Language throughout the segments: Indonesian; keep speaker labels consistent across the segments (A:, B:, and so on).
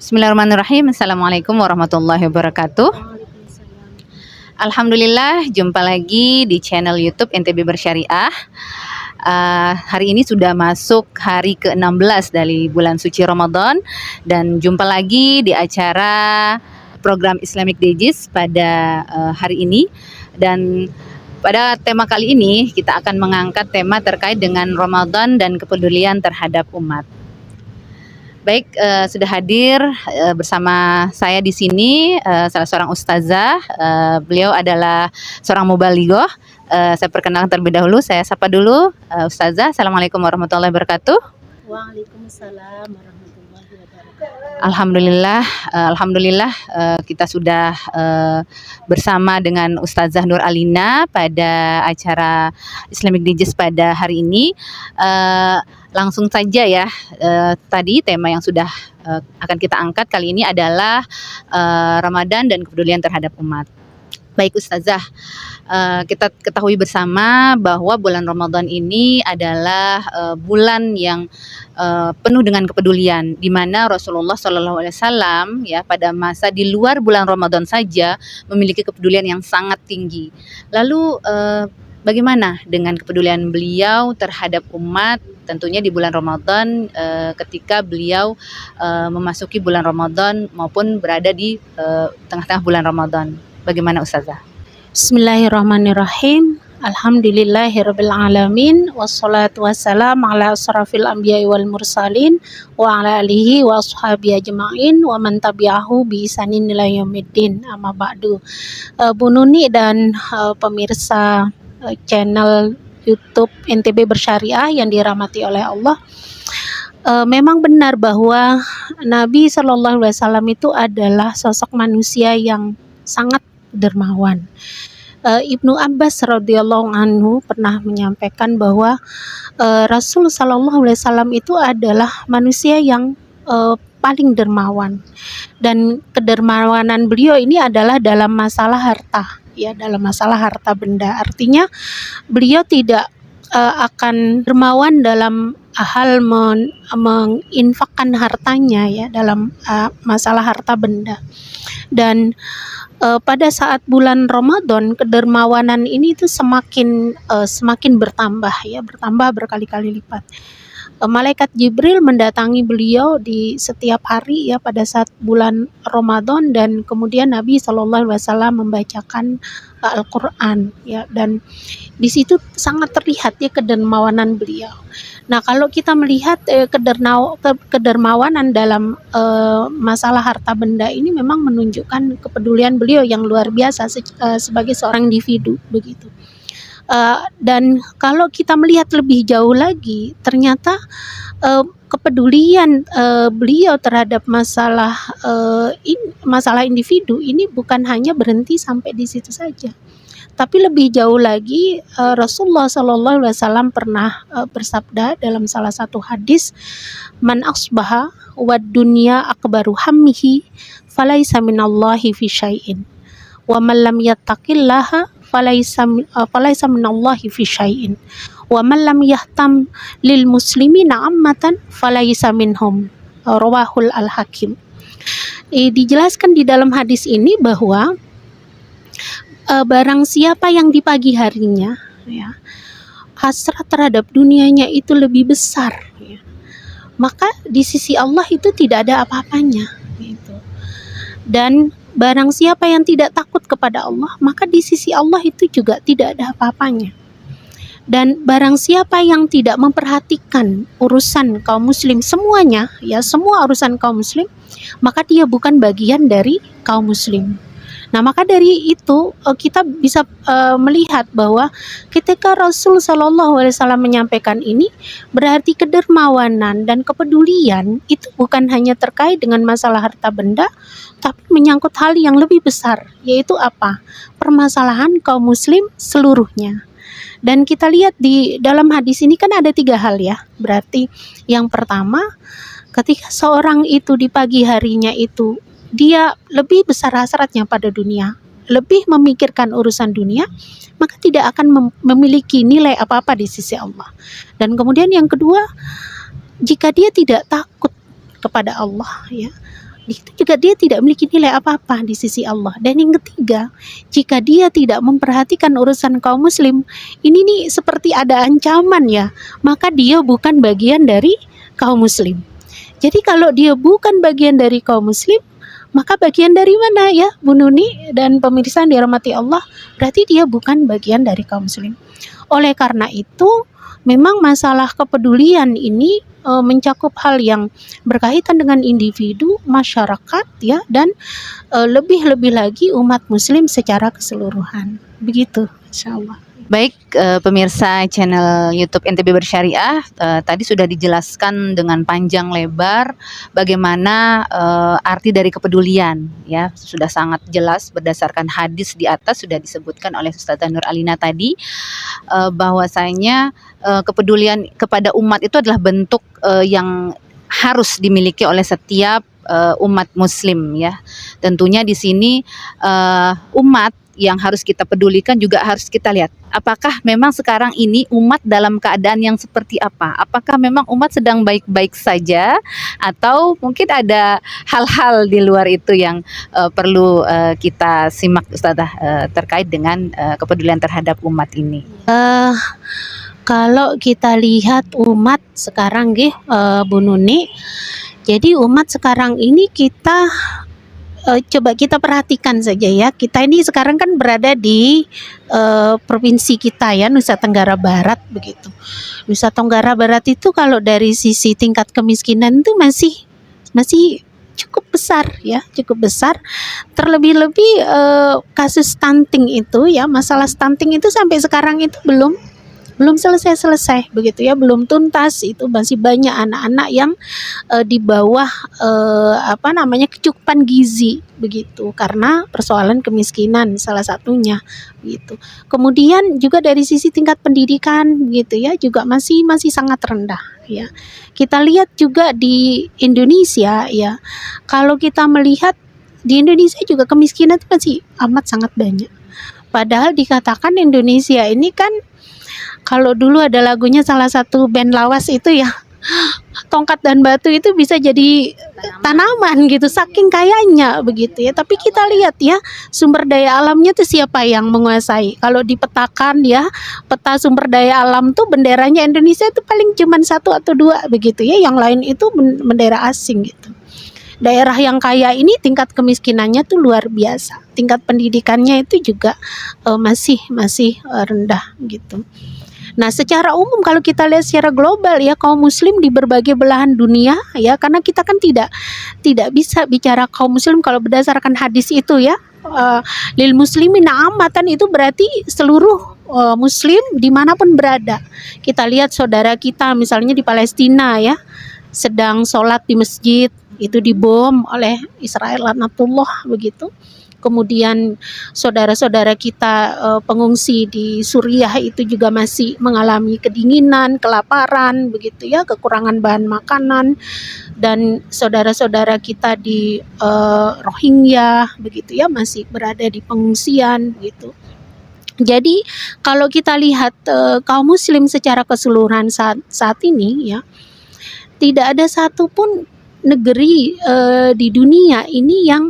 A: Bismillahirrahmanirrahim. Assalamualaikum warahmatullahi wabarakatuh.
B: Waalaikumsalam.
A: Alhamdulillah, jumpa lagi di channel YouTube NTB Bersyariah. Hari ini sudah masuk hari ke-16 dari bulan suci Ramadan, dan jumpa lagi di acara program Islamic Digest pada hari ini. Dan pada tema kali ini kita akan mengangkat tema terkait dengan Ramadan dan kepedulian terhadap umat. Baik, sudah hadir bersama saya di sini salah seorang ustazah. Beliau adalah seorang mubalighoh. Saya perkenalkan terlebih dahulu. Saya sapa dulu ustazah. Assalamualaikum warahmatullahi wabarakatuh.
B: Waalaikumsalam warahmatullahi wabarakatuh.
A: Alhamdulillah, kita sudah bersama dengan Ustazah Nur Alina pada acara Islamic Digest pada hari ini. Langsung saja ya, tadi tema yang sudah akan kita angkat kali ini adalah Ramadan dan kepedulian terhadap umat. Baik Ustazah, kita ketahui bersama bahwa bulan Ramadan ini adalah bulan yang penuh dengan kepedulian, di mana Rasulullah SAW ya pada masa di luar bulan Ramadan saja memiliki kepedulian yang sangat tinggi. Lalu bagaimana dengan kepedulian beliau terhadap umat, tentunya di bulan Ramadan ketika beliau memasuki bulan Ramadan maupun berada di tengah-tengah bulan Ramadan? Bagaimana Ustazah?
B: Bismillahirrahmanirrahim. Alhamdulillahirabbil alamin, wassalatu wassalamu ala asrafil anbiya'i wal mursalin wa ala alihi wa ashabihi ajma'in wa man tabi'ahu bi ihsanin ila yaumiddin. Amma ba'du. Bu Nuni dan pemirsa channel YouTube NTB Bersyariah yang dirahmati oleh Allah. Memang benar bahwa Nabi Shallallahu Alaihi Wasallam itu adalah sosok manusia yang sangat dermawan. Ibnu Abbas radhiyallahu anhu pernah menyampaikan bahwa Rasul Shallallahu Alaihi Wasallam itu adalah manusia yang paling dermawan, dan kedermawanan beliau ini adalah dalam masalah harta, ya, dalam masalah harta benda. Artinya beliau tidak akan dermawan dalam hal menginfakkan hartanya, ya, dalam masalah harta benda. Dan pada saat bulan Ramadan, kedermawanan ini itu semakin bertambah, ya, bertambah berkali-kali lipat. Malaikat Jibril mendatangi beliau di setiap hari, ya, pada saat bulan Ramadan, dan kemudian Nabi Shallallahu Alaihi Wasallam membacakan Al-Quran, ya, dan di situ sangat terlihat, ya, kedermawanan beliau. Nah, kalau kita melihat kedermawanan dalam masalah harta benda ini memang menunjukkan kepedulian beliau yang luar biasa sebagai seorang individu, begitu. Dan kalau kita melihat lebih jauh lagi, ternyata kepedulian beliau terhadap masalah individu ini bukan hanya berhenti sampai di situ saja, tapi lebih jauh lagi. Rasulullah Shallallahu Alaihi Wasallam pernah bersabda dalam salah satu hadis, "Man asbaha wad dunya akbaru hammihi falaisa minallahi fi syai'in, wa man lam yattaqillaha falaisa minallahi fi syai'in, wa man lam yahtam lil muslimina ammatan falaisa minhum." Rawahul Al-Hakim. Dijelaskan di dalam hadis ini bahwa barang siapa yang di pagi harinya, ya, hasrat terhadap dunianya itu lebih besar, ya, maka di sisi Allah itu tidak ada apa-apanya, gitu. Dan barang siapa yang tidak takut kepada Allah, maka di sisi Allah itu juga tidak ada apa-apanya. Dan barang siapa yang tidak memperhatikan urusan kaum muslim semuanya, ya, semua urusan kaum muslim, maka dia bukan bagian dari kaum muslim. Nah, maka dari itu kita bisa melihat bahwa ketika Rasul Shallallahu Alaihi Wasallam menyampaikan ini, berarti kedermawanan dan kepedulian itu bukan hanya terkait dengan masalah harta benda, tapi menyangkut hal yang lebih besar, yaitu apa? Permasalahan kaum muslim seluruhnya. Dan kita lihat di dalam hadis ini kan ada 3 hal, ya. Berarti yang pertama, ketika seorang itu di pagi harinya itu dia lebih besar hasratnya pada dunia, lebih memikirkan urusan dunia, maka tidak akan memiliki nilai apa-apa di sisi Allah. Dan kemudian yang kedua, jika dia tidak takut kepada Allah, ya, itu juga dia tidak memiliki nilai apa-apa di sisi Allah. Dan yang ketiga, jika dia tidak memperhatikan urusan kaum muslim, ini nih seperti ada ancaman ya, maka dia bukan bagian dari kaum muslim. Jadi kalau dia bukan bagian dari kaum muslim, maka bagian dari mana ya Bu Nuni dan pemirsa yang dirahmati Allah? Berarti dia bukan bagian dari kaum muslim. Oleh karena itu, memang masalah kepedulian ini mencakup hal yang berkaitan dengan individu, masyarakat ya, dan lebih-lebih lagi umat muslim secara keseluruhan. Begitu insyaallah.
A: Baik, pemirsa channel YouTube NTB Bersyariah, tadi sudah dijelaskan dengan panjang lebar bagaimana arti dari kepedulian ya, sudah sangat jelas berdasarkan hadis di atas sudah disebutkan oleh Ustazah Nur Alina tadi, bahwasanya kepedulian kepada umat itu adalah bentuk yang harus dimiliki oleh setiap umat muslim ya. Tentunya di sini umat yang harus kita pedulikan juga harus kita lihat apakah memang sekarang ini umat dalam keadaan yang seperti apa. Apakah memang umat sedang baik-baik saja atau mungkin ada hal-hal di luar itu yang perlu kita simak Ustazah terkait dengan kepedulian terhadap umat ini.
B: Kalau kita lihat umat sekarang Bu Nuni, jadi umat sekarang ini kita coba kita perhatikan saja ya. Kita ini sekarang kan berada di provinsi kita ya, Nusa Tenggara Barat begitu. Nusa Tenggara Barat itu kalau dari sisi tingkat kemiskinan itu masih cukup besar ya, cukup besar. Terlebih-lebih kasus stunting itu ya, masalah stunting itu sampai sekarang itu belum selesai begitu ya, belum tuntas. Itu masih banyak anak-anak yang di bawah kecukupan gizi begitu karena persoalan kemiskinan salah satunya gitu. Kemudian juga dari sisi tingkat pendidikan begitu ya, juga masih sangat rendah ya. Kita lihat juga di Indonesia ya, kalau kita melihat di Indonesia juga kemiskinan itu masih amat sangat banyak. Padahal dikatakan Indonesia ini kan, kalau dulu ada lagunya salah satu band lawas itu ya, tongkat dan batu itu bisa jadi tanaman gitu, saking kayanya begitu ya. Tapi kita lihat ya, sumber daya alamnya tuh siapa yang menguasai. Kalau dipetakan ya, peta sumber daya alam tuh benderanya Indonesia itu paling cuman 1 atau 2 begitu ya, yang lain itu bendera asing gitu. Daerah yang kaya ini tingkat kemiskinannya tuh luar biasa, tingkat pendidikannya itu juga masih rendah gitu. Nah, secara umum kalau kita lihat secara global ya, kaum muslim di berbagai belahan dunia ya, karena kita kan tidak bisa bicara kaum muslim kalau berdasarkan hadis itu ya, lil muslimina amatan, itu berarti seluruh muslim dimanapun berada. Kita lihat saudara kita misalnya di Palestina ya, sedang sholat di masjid, itu dibom oleh Israel laknatullah begitu. Kemudian saudara-saudara kita pengungsi di Suriah itu juga masih mengalami kedinginan, kelaparan begitu ya, kekurangan bahan makanan. Dan saudara-saudara kita di Rohingya begitu ya, masih berada di pengungsian gitu. Jadi kalau kita lihat kaum muslim secara keseluruhan saat ini ya, tidak ada satupun negeri di dunia ini yang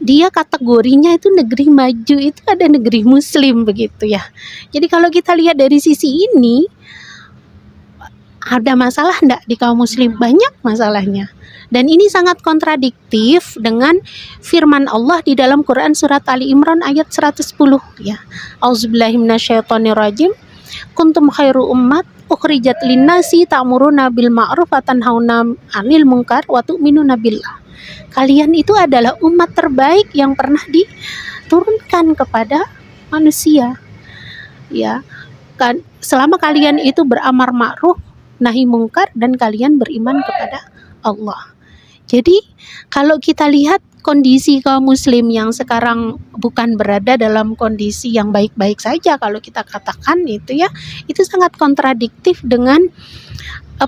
B: dia kategorinya itu negeri maju, itu ada negeri muslim begitu ya. Jadi kalau kita lihat dari sisi ini, ada masalah enggak di kaum muslim? Banyak masalahnya. Dan ini sangat kontradiktif dengan firman Allah di dalam Quran surat Ali Imran ayat 110 ya. Auzubillahi minasyaitonirrajim. Kuntum khairu ummat ukhrijat linnasi ta'muruna bil ma'ruf wa tanhauna 'anil munkar wa tu'minuna billah. Kalian itu adalah umat terbaik yang pernah diturunkan kepada manusia ya. Kan selama kalian itu beramar ma'ruf nahi mungkar dan kalian beriman kepada Allah. Jadi kalau kita lihat kondisi kaum muslim yang sekarang bukan berada dalam kondisi yang baik-baik saja, kalau kita katakan itu ya, itu sangat kontradiktif dengan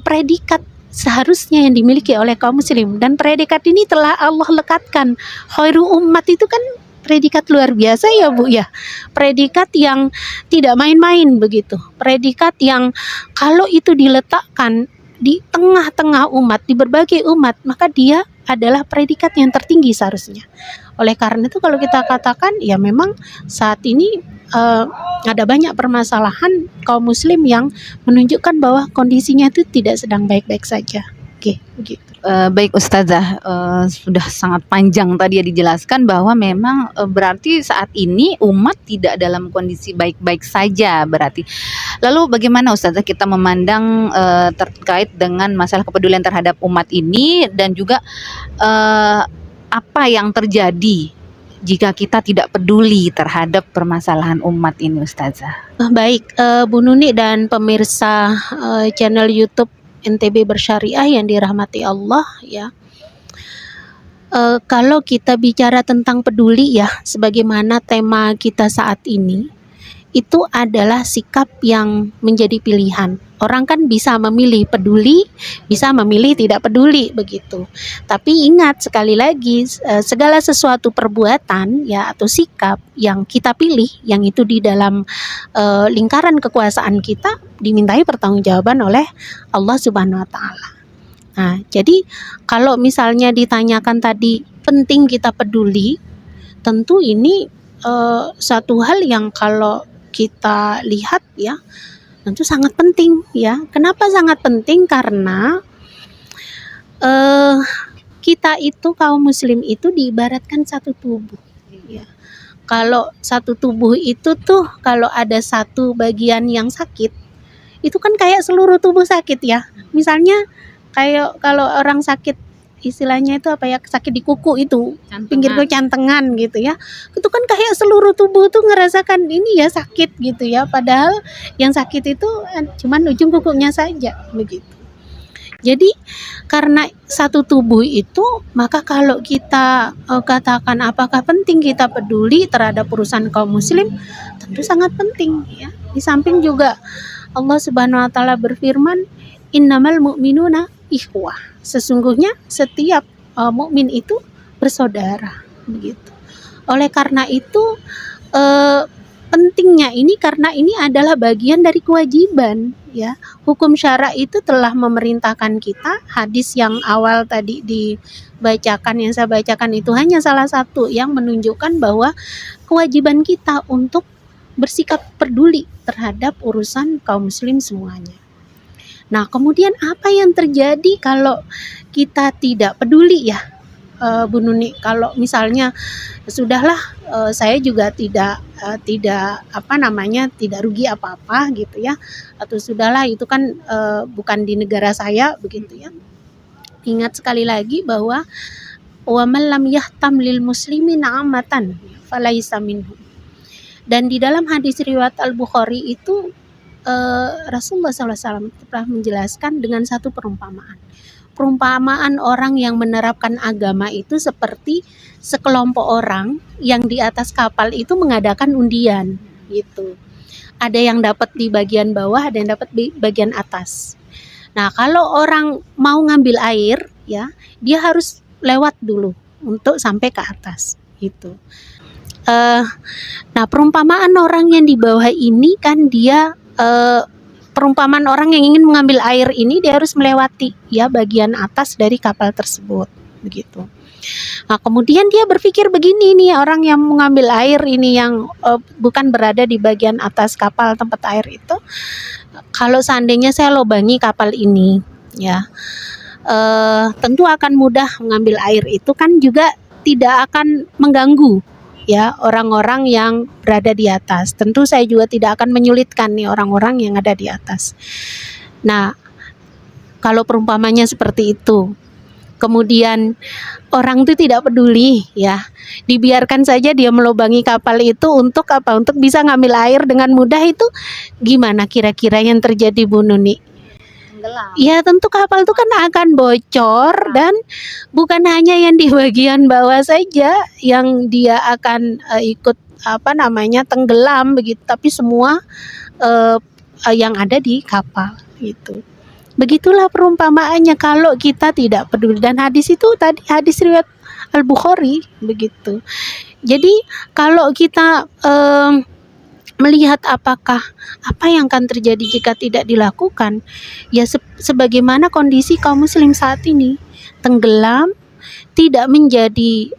B: predikat seharusnya yang dimiliki oleh kaum muslim. Dan predikat ini telah Allah lekatkan. Khairu ummat itu kan predikat luar biasa ya Bu ya. Predikat yang tidak main-main begitu. Predikat yang kalau itu diletakkan di tengah-tengah umat, di berbagai umat, maka dia adalah predikat yang tertinggi seharusnya. Oleh karena itu kalau kita katakan ya memang saat ini ada banyak permasalahan kaum muslim yang menunjukkan bahwa kondisinya itu tidak sedang baik-baik saja. Oke, begitu.
A: Baik Ustazah, sudah sangat panjang tadi ya dijelaskan bahwa memang berarti saat ini umat tidak dalam kondisi baik-baik saja berarti. Lalu bagaimana Ustazah kita memandang terkait dengan masalah kepedulian terhadap umat ini dan juga apa yang terjadi jika kita tidak peduli terhadap permasalahan umat ini Ustazah?
B: Baik, Bu Nuni dan pemirsa channel YouTube NTB Bersyariah yang dirahmati Allah ya. Kalau kita bicara tentang peduli ya, sebagaimana tema kita saat ini, itu adalah sikap yang menjadi pilihan. Orang kan bisa memilih peduli, bisa memilih tidak peduli begitu. Tapi ingat sekali lagi, segala sesuatu perbuatan ya atau sikap yang kita pilih, yang itu di dalam lingkaran kekuasaan kita dimintai pertanggungjawaban oleh Allah Subhanahu wa taala. Nah, jadi kalau misalnya ditanyakan tadi penting kita peduli, tentu ini satu hal yang kalau kita lihat ya tentu sangat penting ya. Kenapa sangat penting? Karena kita itu kaum muslim itu diibaratkan satu tubuh ya. Kalau satu tubuh itu tuh kalau ada satu bagian yang sakit, itu kan kayak seluruh tubuh sakit ya. Misalnya kayak kalau orang sakit istilahnya itu apa ya, sakit di kuku itu, pinggir cantengan gitu ya. Itu kan kayak seluruh tubuh tuh ngerasakan ini ya sakit gitu ya. Padahal yang sakit itu cuman ujung kukunya saja begitu. Jadi karena satu tubuh itu, maka kalau kita katakan apakah penting kita peduli terhadap urusan kaum muslim, tentu sangat penting ya. Di samping juga Allah Subhanahu wa taala berfirman, innamal mu'minuna ikhwah. Sesungguhnya setiap mukmin itu bersaudara begitu. Oleh karena itu pentingnya ini karena ini adalah bagian dari kewajiban ya. Hukum syara itu telah memerintahkan kita. Hadis yang awal tadi dibacakan, yang saya bacakan itu hanya salah satu yang menunjukkan bahwa kewajiban kita untuk bersikap peduli terhadap urusan kaum muslim semuanya. Nah, kemudian apa yang terjadi kalau kita tidak peduli ya, Bu Nuni? Kalau misalnya sudahlah, saya juga tidak rugi apa-apa gitu ya, atau sudahlah itu kan bukan di negara saya begitu ya. Ingat sekali lagi bahwa wa man lam yahtam lil muslimin amatan falaisa minhum. Dan di dalam hadis riwayat Al-Bukhari itu Rasulullah SAW telah menjelaskan dengan satu perumpamaan. Perumpamaan orang yang menerapkan agama itu seperti sekelompok orang yang di atas kapal itu mengadakan undian gitu. Ada yang dapat di bagian bawah, ada yang dapat di bagian atas. Nah, kalau orang mau ngambil air ya, dia harus lewat dulu untuk sampai ke atas gitu. Nah, perumpamaan orang yang di bawah ini kan dia perumpamaan orang yang ingin mengambil air ini, dia harus melewati ya bagian atas dari kapal tersebut begitu. Nah, kemudian dia berpikir begini nih, orang yang mengambil air ini yang bukan berada di bagian atas kapal tempat air itu, kalau seandainya saya lobangi kapal ini ya, tentu akan mudah mengambil air itu, kan juga tidak akan mengganggu ya orang-orang yang berada di atas. Tentu saya juga tidak akan menyulitkan nih orang-orang yang ada di atas. Nah, kalau perumpamannya seperti itu, kemudian orang itu tidak peduli ya, dibiarkan saja dia melubangi kapal itu untuk apa? Untuk bisa ngambil air dengan mudah, itu gimana kira-kira yang terjadi, Bu Nuni? Ya tentu kapal itu kan akan bocor, dan bukan hanya yang di bagian bawah saja yang dia akan ikut tenggelam begitu, tapi semua yang ada di kapal gitu. Begitulah perumpamaannya kalau kita tidak peduli. Dan hadis itu tadi hadis riwayat Al-Bukhari begitu. Jadi kalau kita melihat apakah apa yang akan terjadi jika tidak dilakukan, ya sebagaimana kondisi kaum muslim saat ini, tenggelam, tidak menjadi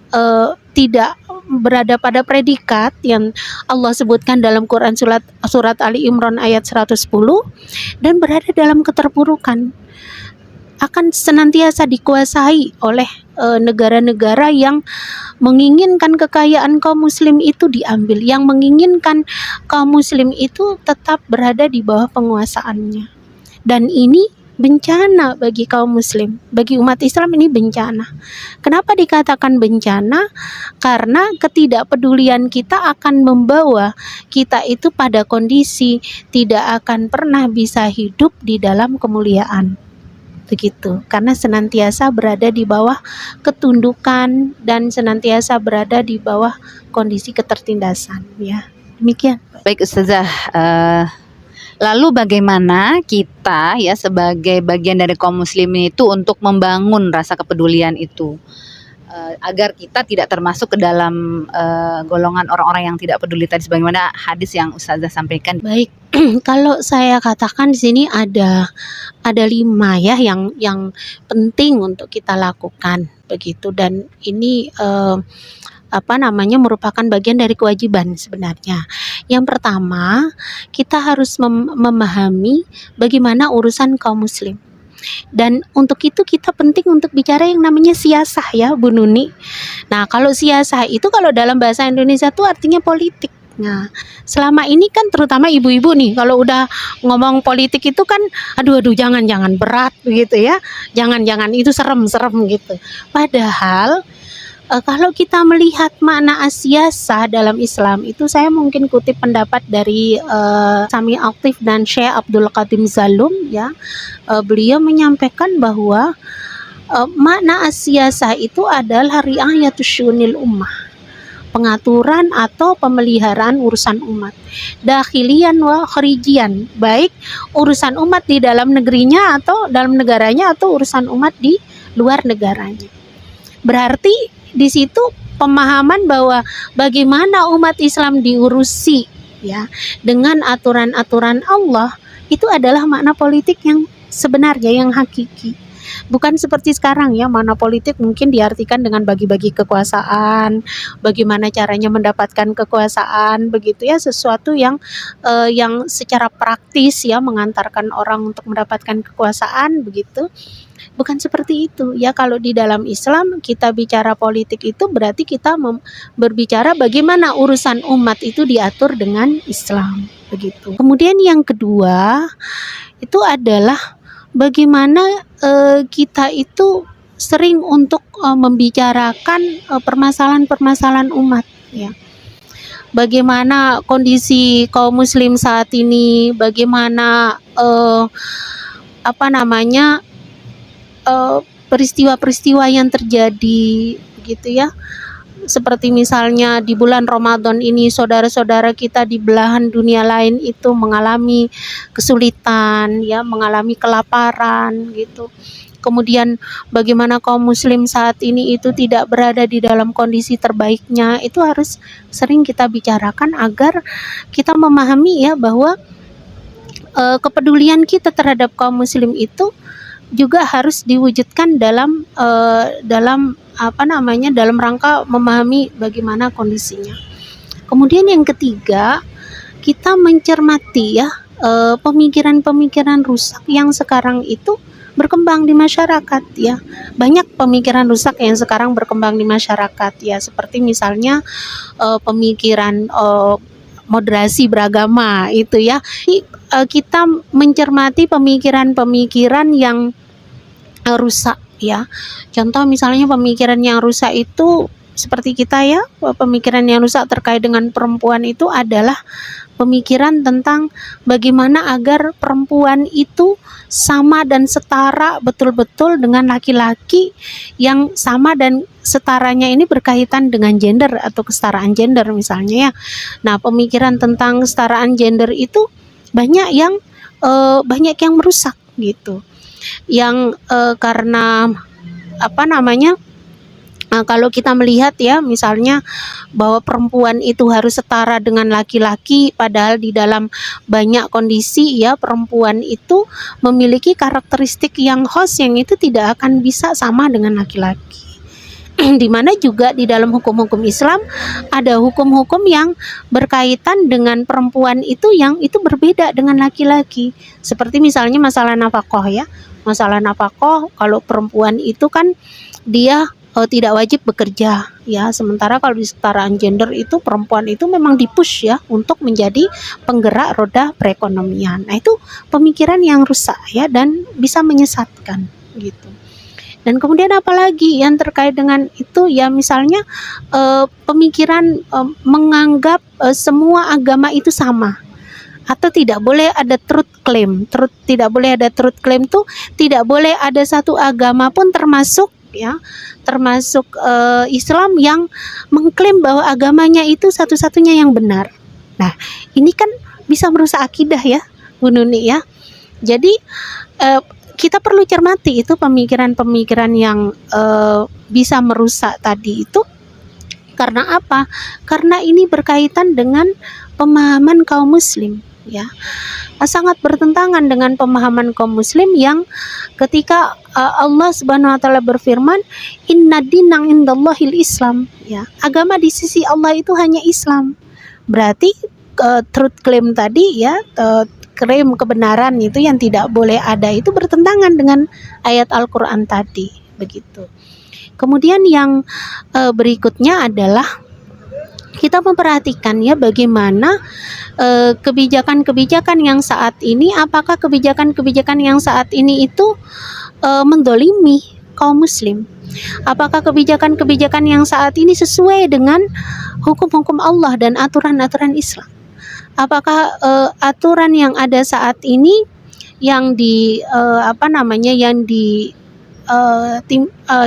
B: tidak berada pada predikat yang Allah sebutkan dalam Quran surat Ali Imran ayat 110, dan berada dalam keterpurukan, akan senantiasa dikuasai oleh negara-negara yang menginginkan kekayaan kaum muslim itu diambil, yang menginginkan kaum muslim itu tetap berada di bawah penguasaannya. Dan ini bencana bagi kaum muslim, bagi umat Islam ini bencana. Kenapa dikatakan bencana? Karena ketidakpedulian kita akan membawa kita itu pada kondisi tidak akan pernah bisa hidup di dalam kemuliaan. Begitu, karena senantiasa berada di bawah ketundukan dan senantiasa berada di bawah kondisi ketertindasan, ya. Demikian.
A: Baik Ustazah, lalu bagaimana kita ya sebagai bagian dari kaum muslimin itu untuk membangun rasa kepedulian itu, agar kita tidak termasuk ke dalam golongan orang-orang yang tidak peduli tadi, sebagaimana hadis yang Ustazah sampaikan.
B: Baik, kalau saya katakan di sini ada 5 ya yang penting untuk kita lakukan begitu, dan ini merupakan bagian dari kewajiban sebenarnya. Yang pertama, kita harus memahami bagaimana urusan kaum muslim. Dan untuk itu kita penting untuk bicara yang namanya siasah ya Bu Nuni. Nah, kalau siasah itu kalau dalam bahasa Indonesia itu artinya politik. Nah, selama ini kan terutama ibu-ibu nih kalau udah ngomong politik itu kan aduh jangan berat begitu ya. Jangan itu serem gitu. Padahal kalau kita melihat makna as-siyasah dalam Islam itu, saya mungkin kutip pendapat dari Sami Aktif dan Syekh Abdul Qadim Zalum ya. Beliau menyampaikan bahwa makna as-siyasah itu adalah ri'ayatus syunil ummah, pengaturan atau pemeliharaan urusan umat, dakhilian wa kharijian, baik urusan umat di dalam negerinya atau dalam negaranya atau urusan umat di luar negaranya. Berarti di situ pemahaman bahwa bagaimana umat Islam diurusi ya dengan aturan-aturan Allah itu adalah makna politik yang sebenarnya, yang hakiki. Bukan seperti sekarang ya, makna politik mungkin diartikan dengan bagi-bagi kekuasaan, bagaimana caranya mendapatkan kekuasaan begitu ya, sesuatu yang secara praktis ya mengantarkan orang untuk mendapatkan kekuasaan begitu. Bukan seperti itu ya. Kalau di dalam Islam kita bicara politik itu berarti kita berbicara bagaimana urusan umat itu diatur dengan Islam begitu. Kemudian yang kedua itu adalah bagaimana kita itu sering untuk membicarakan permasalahan-permasalahan umat ya. Bagaimana kondisi kaum muslim saat ini, bagaimana peristiwa-peristiwa yang terjadi begitu ya. Seperti misalnya di bulan Ramadan ini saudara-saudara kita di belahan dunia lain itu mengalami kesulitan ya, mengalami kelaparan gitu. Kemudian bagaimana kaum muslim saat ini itu tidak berada di dalam kondisi terbaiknya, itu harus sering kita bicarakan agar kita memahami ya bahwa kepedulian kita terhadap kaum muslim itu juga harus diwujudkan dalam rangka memahami bagaimana kondisinya. Kemudian yang ketiga, kita mencermati ya pemikiran-pemikiran rusak yang sekarang itu berkembang di masyarakat ya. Banyak pemikiran rusak yang sekarang berkembang di masyarakat ya, seperti misalnya pemikiran moderasi beragama itu ya. Kita mencermati pemikiran-pemikiran yang rusak ya. Contoh misalnya pemikiran yang rusak itu seperti kita ya, pemikiran yang rusak terkait dengan perempuan itu adalah pemikiran tentang bagaimana agar perempuan itu sama dan setara betul-betul dengan laki-laki, yang sama dan setaranya ini berkaitan dengan gender atau kesetaraan gender misalnya ya. Nah, pemikiran tentang kesetaraan gender itu banyak yang merusak gitu, yang karena Nah, kalau kita melihat ya misalnya bahwa perempuan itu harus setara dengan laki-laki, padahal di dalam banyak kondisi ya perempuan itu memiliki karakteristik yang khas yang itu tidak akan bisa sama dengan laki-laki. Di mana juga di dalam hukum-hukum Islam ada hukum-hukum yang berkaitan dengan perempuan itu yang itu berbeda dengan laki-laki. Seperti misalnya masalah nafkah ya. Masalah nafkah kalau perempuan itu kan dia tidak wajib bekerja ya, sementara kalau di kesetaraan gender itu perempuan itu memang dipush ya untuk menjadi penggerak roda perekonomian. Nah, itu pemikiran yang rusak ya dan bisa menyesatkan gitu. Dan kemudian apalagi yang terkait dengan itu ya misalnya pemikiran menganggap semua agama itu sama atau tidak boleh ada truth claim. Tidak boleh ada truth claim tuh tidak boleh ada satu agama pun termasuk Islam yang mengklaim bahwa agamanya itu satu-satunya yang benar. Nah, ini kan bisa merusak akidah ya, Bu Nuni ya. Jadi kita perlu cermati itu pemikiran-pemikiran yang bisa merusak tadi itu. Karena apa? Karena ini berkaitan dengan pemahaman kaum muslim ya. Sangat bertentangan dengan pemahaman kaum muslim yang ketika Allah Subhanahu wa taala berfirman inna dina indallahil Islam ya. Agama di sisi Allah itu hanya Islam. Berarti truth claim tadi ya, klaim kebenaran itu yang tidak boleh ada itu bertentangan dengan ayat Al-Qur'an tadi begitu. Kemudian yang berikutnya adalah kita memperhatikan ya bagaimana kebijakan-kebijakan yang saat ini, apakah kebijakan-kebijakan yang saat ini itu mendolimi kaum muslim. Apakah kebijakan-kebijakan yang saat ini sesuai dengan hukum-hukum Allah dan aturan-aturan Islam? Apakah aturan yang ada saat ini yang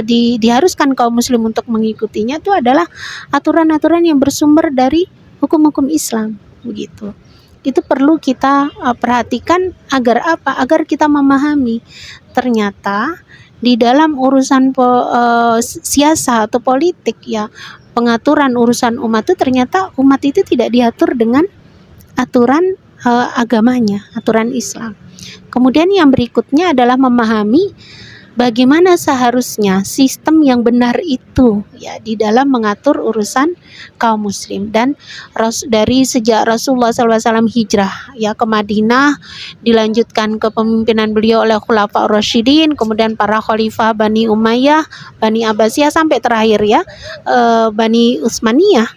B: diharuskan kaum muslim untuk mengikutinya itu adalah aturan-aturan yang bersumber dari hukum-hukum Islam begitu. Itu perlu kita perhatikan agar apa? Agar kita memahami ternyata di dalam urusan siasa atau politik ya, pengaturan urusan umat itu ternyata umat itu tidak diatur dengan aturan agamanya, aturan Islam. Kemudian yang berikutnya adalah memahami bagaimana seharusnya sistem yang benar itu ya di dalam mengatur urusan kaum muslim. Dan dari sejak Rasulullah SAW hijrah ya ke Madinah, dilanjutkan ke pemimpinan beliau oleh Khulafa Rasyidin, kemudian para khalifah Bani Umayyah, Bani Abbasiyah sampai terakhir ya Bani Utsmaniyah,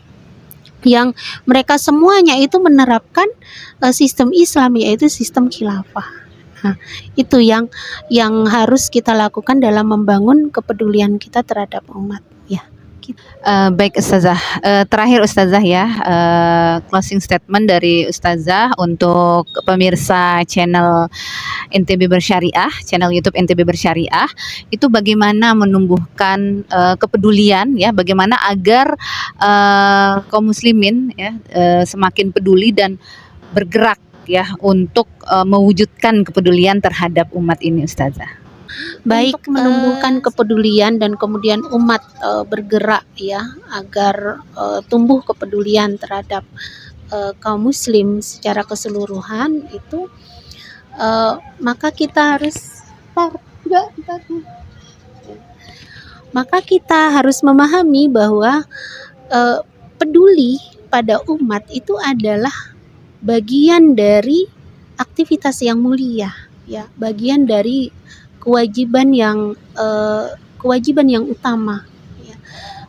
B: yang mereka semuanya itu menerapkan sistem Islam yaitu sistem khilafah. Nah, itu yang harus kita lakukan dalam membangun kepedulian kita terhadap umat ya.
A: Baik Ustazah, terakhir Ustazah ya, closing statement dari Ustazah untuk pemirsa channel NTB Bersyariah, channel YouTube NTB Bersyariah, itu bagaimana menumbuhkan kepedulian ya, bagaimana agar kaum muslimin ya semakin peduli dan bergerak ya untuk mewujudkan kepedulian terhadap umat ini Ustazah.
B: Baik, menumbuhkan kepedulian dan kemudian umat bergerak ya agar tumbuh kepedulian terhadap kaum muslim secara keseluruhan itu, maka kita harus memahami bahwa peduli pada umat itu adalah bagian dari aktivitas yang mulia ya, bagian dari kewajiban yang utama ya.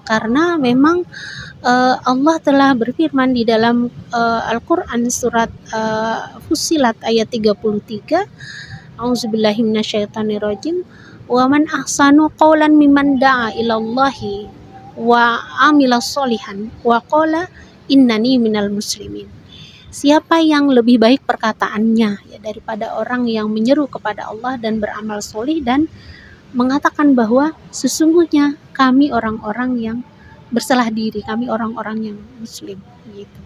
B: Karena memang Allah telah berfirman di dalam Al-Qur'an surat Fussilat ayat 33, A'udzubillahi minasyaitonirrajim, wa man ahsanu qawlan mimman da'a ilallahi wa amila sholihan wa qala innani minal muslimin. Siapa yang lebih baik perkataannya ya, daripada orang yang menyeru kepada Allah dan beramal solih dan mengatakan bahwa sesungguhnya kami orang-orang yang berserah diri, kami orang-orang yang muslim gitu.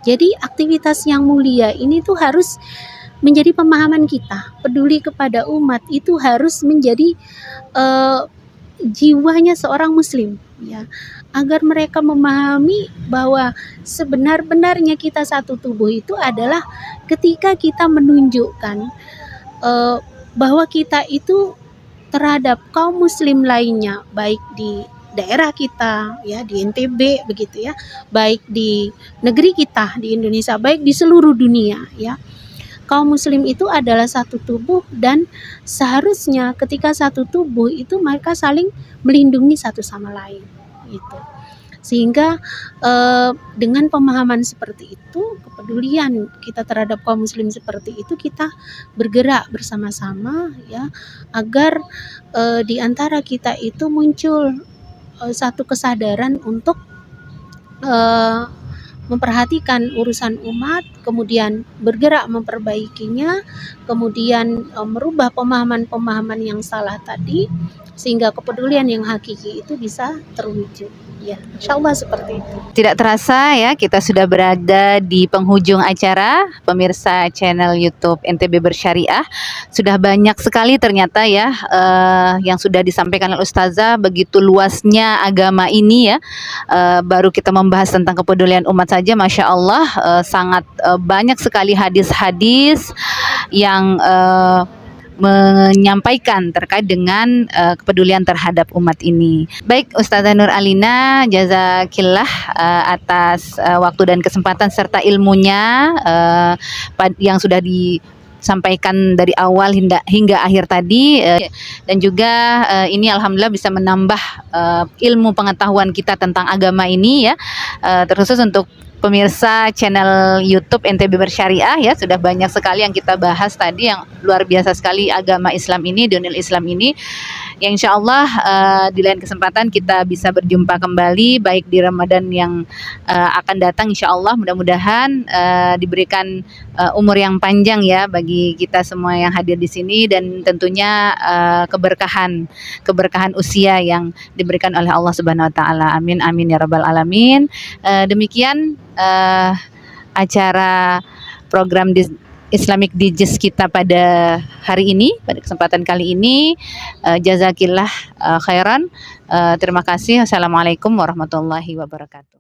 B: Jadi aktivitas yang mulia ini tuh harus menjadi pemahaman kita. Peduli kepada umat itu harus menjadi jiwanya seorang muslim, ya. Agar mereka memahami bahwa sebenar-benarnya kita satu tubuh itu adalah ketika kita menunjukkan bahwa kita itu terhadap kaum muslim lainnya, baik di daerah kita ya, di NTB begitu ya, baik di negeri kita di Indonesia, baik di seluruh dunia ya. Kaum muslim itu adalah satu tubuh, dan seharusnya ketika satu tubuh itu mereka saling melindungi satu sama lain gitu. Sehingga dengan pemahaman seperti itu, kepedulian kita terhadap kaum muslim seperti itu, kita bergerak bersama-sama ya, agar di antara kita itu muncul satu kesadaran untuk memperhatikan urusan umat, kemudian bergerak memperbaikinya, kemudian merubah pemahaman-pemahaman yang salah tadi, sehingga kepedulian yang hakiki itu bisa terwujud. Ya, insya Allah seperti itu.
A: Tidak terasa ya, kita sudah berada di penghujung acara. Pemirsa channel YouTube NTB Bersyariah, sudah banyak sekali ternyata ya yang sudah disampaikan oleh Ustazah. Begitu luasnya agama ini ya. Baru kita membahas tentang kepedulian umat saja, Masya Allah, sangat banyak sekali hadis-hadis yang menyampaikan terkait dengan kepedulian terhadap umat ini. Baik, Ustazah Nur Alina, jazakillah atas waktu dan kesempatan serta ilmunya yang sudah disampaikan dari awal hingga akhir tadi, dan juga ini alhamdulillah bisa menambah ilmu pengetahuan kita tentang agama ini ya, terkhusus untuk pemirsa channel YouTube NTB Bersyariah ya. Sudah banyak sekali yang kita bahas tadi, yang luar biasa sekali agama Islam ini, dunia Islam ini, yang insya Allah di lain kesempatan kita bisa berjumpa kembali, baik di Ramadan yang akan datang insya Allah. Mudah-mudahan diberikan umur yang panjang ya bagi kita semua yang hadir di sini, dan tentunya keberkahan usia yang diberikan oleh Allah Subhanahu wa taala. Amin amin ya rabbal alamin. Demikian acara program Islamic Digest kita pada hari ini, pada kesempatan kali ini. Jazakillah khairan. Terima kasih. Assalamualaikum warahmatullahi wabarakatuh.